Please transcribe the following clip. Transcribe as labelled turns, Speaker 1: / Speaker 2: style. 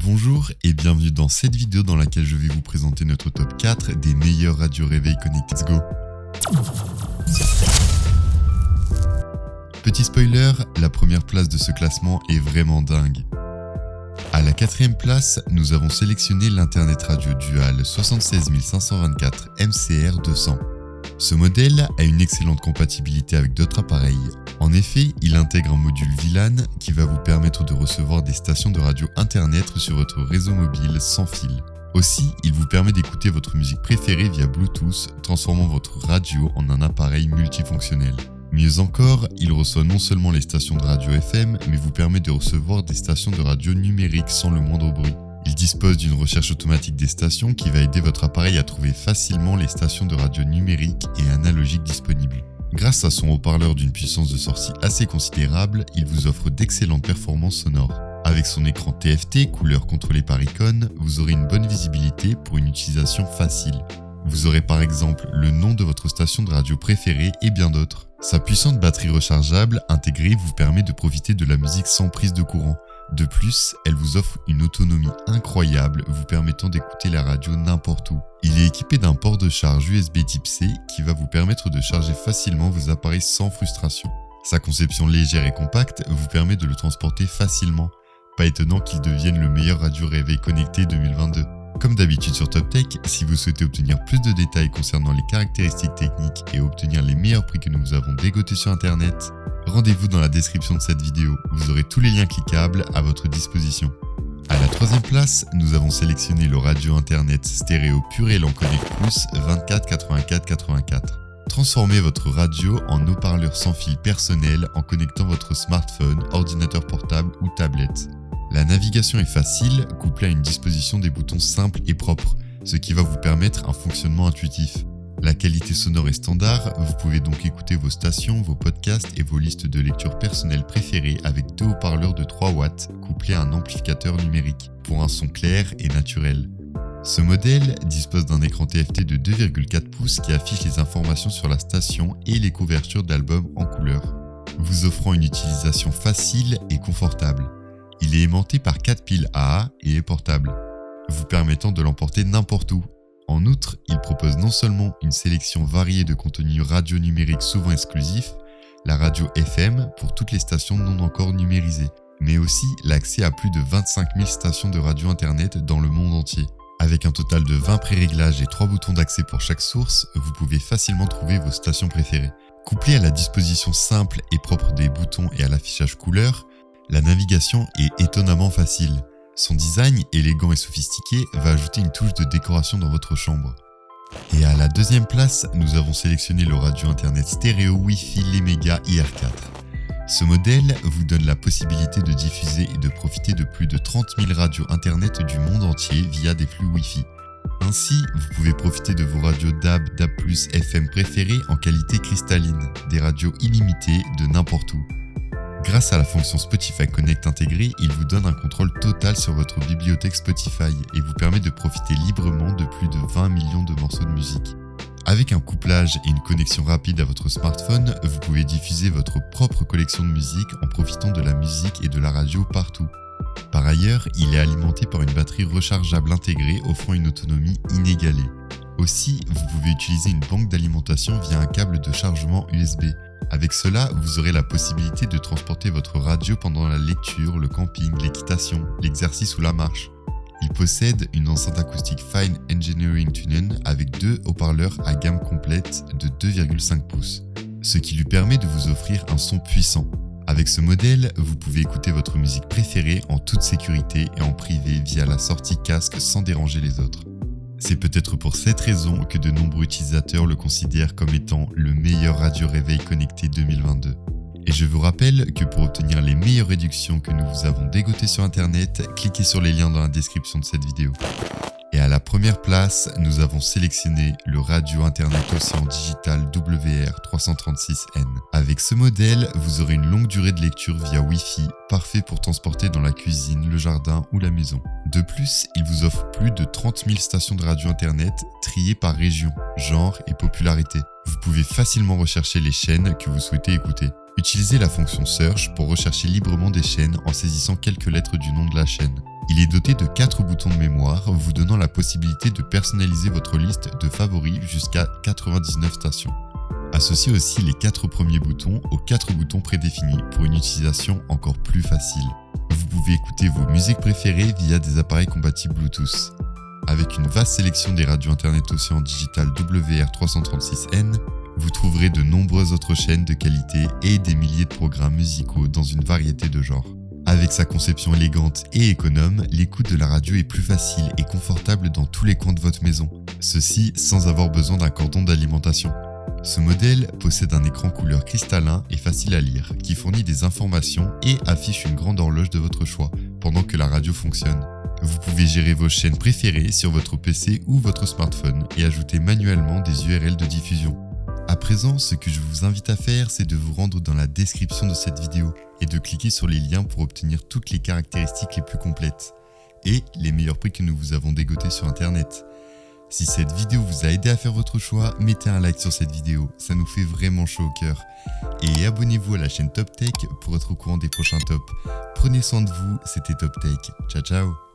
Speaker 1: Bonjour et bienvenue dans cette vidéo dans laquelle je vais vous présenter notre top 4 des meilleurs radios réveil connectés. Let's go! Petit spoiler, la première place de ce classement est vraiment dingue. À la 4ème place, nous avons sélectionné l'Internet Radio Dual 76524 MCR200. Ce modèle a une excellente compatibilité avec d'autres appareils. En effet, il intègre un module VLAN qui va vous permettre de recevoir des stations de radio internet sur votre réseau mobile sans fil. Aussi, il vous permet d'écouter votre musique préférée via Bluetooth, transformant votre radio en un appareil multifonctionnel. Mieux encore, il reçoit non seulement les stations de radio FM, mais vous permet de recevoir des stations de radio numériques sans le moindre bruit. Il dispose d'une recherche automatique des stations qui va aider votre appareil à trouver facilement les stations de radio numériques et analogiques disponibles. Grâce à son haut-parleur d'une puissance de sortie assez considérable, il vous offre d'excellentes performances sonores. Avec son écran TFT, couleur contrôlée par icône, vous aurez une bonne visibilité pour une utilisation facile. Vous aurez par exemple le nom de votre station de radio préférée et bien d'autres. Sa puissante batterie rechargeable intégrée vous permet de profiter de la musique sans prise de courant. De plus, elle vous offre une autonomie incroyable vous permettant d'écouter la radio n'importe où. Il est équipé d'un port de charge USB type C qui va vous permettre de charger facilement vos appareils sans frustration. Sa conception légère et compacte vous permet de le transporter facilement. Pas étonnant qu'il devienne le meilleur radio réveil connecté 2022. Comme d'habitude sur TopTech, si vous souhaitez obtenir plus de détails concernant les caractéristiques techniques et obtenir les meilleurs prix que nous vous avons dégotés sur internet, rendez-vous dans la description de cette vidéo, vous aurez tous les liens cliquables à votre disposition. À la 3ème place, nous avons sélectionné le radio internet stéréo Pure Élan Connect Plus 24 84 84. Transformez votre radio en haut-parleur sans fil personnel en connectant votre smartphone, ordinateur portable ou tablette. La navigation est facile, couplée à une disposition des boutons simples et propres, ce qui va vous permettre un fonctionnement intuitif. La qualité sonore est standard, vous pouvez donc écouter vos stations, vos podcasts et vos listes de lecture personnelles préférées avec deux haut-parleurs de 3 watts couplés à un amplificateur numérique, pour un son clair et naturel. Ce modèle dispose d'un écran TFT de 2,4 pouces qui affiche les informations sur la station et les couvertures d'albums en couleur, vous offrant une utilisation facile et confortable. Il est aimanté par 4 piles AA et est portable, vous permettant de l'emporter n'importe où. En outre, il propose non seulement une sélection variée de contenus radio numériques souvent exclusifs, la radio FM pour toutes les stations non encore numérisées, mais aussi l'accès à plus de 25 000 stations de radio internet dans le monde entier. Avec un total de 20 pré-réglages et 3 boutons d'accès pour chaque source, vous pouvez facilement trouver vos stations préférées. Couplé à la disposition simple et propre des boutons et à l'affichage couleur, la navigation est étonnamment facile. Son design élégant et sophistiqué va ajouter une touche de décoration dans votre chambre. Et à la 2ème place, nous avons sélectionné le radio internet stéréo Wi-Fi Lemega IR4. Ce modèle vous donne la possibilité de diffuser et de profiter de plus de 30 000 radios internet du monde entier via des flux Wi-Fi. Ainsi, vous pouvez profiter de vos radios DAB, DAB+, FM préférées en qualité cristalline, des radios illimitées de n'importe où. Grâce à la fonction Spotify Connect intégrée, il vous donne un contrôle total sur votre bibliothèque Spotify et vous permet de profiter librement de plus de 20 millions de morceaux de musique. Avec un couplage et une connexion rapide à votre smartphone, vous pouvez diffuser votre propre collection de musique en profitant de la musique et de la radio partout. Par ailleurs, il est alimenté par une batterie rechargeable intégrée offrant une autonomie inégalée. Aussi, vous pouvez utiliser une banque d'alimentation via un câble de chargement USB. Avec cela, vous aurez la possibilité de transporter votre radio pendant la lecture, le camping, l'équitation, l'exercice ou la marche. Il possède une enceinte acoustique Fine Engineering Tunen avec 2 haut-parleurs à gamme complète de 2,5 pouces, ce qui lui permet de vous offrir un son puissant. Avec ce modèle, vous pouvez écouter votre musique préférée en toute sécurité et en privé via la sortie casque sans déranger les autres. C'est peut-être pour cette raison que de nombreux utilisateurs le considèrent comme étant le meilleur radio réveil connecté 2022. Et je vous rappelle que pour obtenir les meilleures réductions que nous vous avons dégotées sur internet, cliquez sur les liens dans la description de cette vidéo. Et à la première place, nous avons sélectionné le radio internet Océan Digital WR336N. Avec ce modèle, vous aurez une longue durée de lecture via Wi-Fi, parfait pour transporter dans la cuisine, le jardin ou la maison. De plus, il vous offre plus de 30 000 stations de radio internet triées par région, genre et popularité. Vous pouvez facilement rechercher les chaînes que vous souhaitez écouter. Utilisez la fonction Search pour rechercher librement des chaînes en saisissant quelques lettres du nom de la chaîne. Il est doté de 4 boutons de mémoire, vous donnant la possibilité de personnaliser votre liste de favoris jusqu'à 99 stations. Associez aussi les 4 premiers boutons aux 4 boutons prédéfinis pour une utilisation encore plus facile. Vous pouvez écouter vos musiques préférées via des appareils compatibles Bluetooth. Avec une vaste sélection des radios internet Océan Digital WR336N, vous trouverez de nombreuses autres chaînes de qualité et des milliers de programmes musicaux dans une variété de genres. Avec sa conception élégante et économe, l'écoute de la radio est plus facile et confortable dans tous les coins de votre maison. Ceci sans avoir besoin d'un cordon d'alimentation. Ce modèle possède un écran couleur cristallin et facile à lire, qui fournit des informations et affiche une grande horloge de votre choix, pendant que la radio fonctionne. Vous pouvez gérer vos chaînes préférées sur votre PC ou votre smartphone et ajouter manuellement des URL de diffusion. À présent, ce que je vous invite à faire, c'est de vous rendre dans la description de cette vidéo et de cliquer sur les liens pour obtenir toutes les caractéristiques les plus complètes et les meilleurs prix que nous vous avons dégotés sur internet. Si cette vidéo vous a aidé à faire votre choix, mettez un like sur cette vidéo, ça nous fait vraiment chaud au cœur. Et abonnez-vous à la chaîne Top Tech pour être au courant des prochains tops. Prenez soin de vous, c'était Top Tech. Ciao ciao.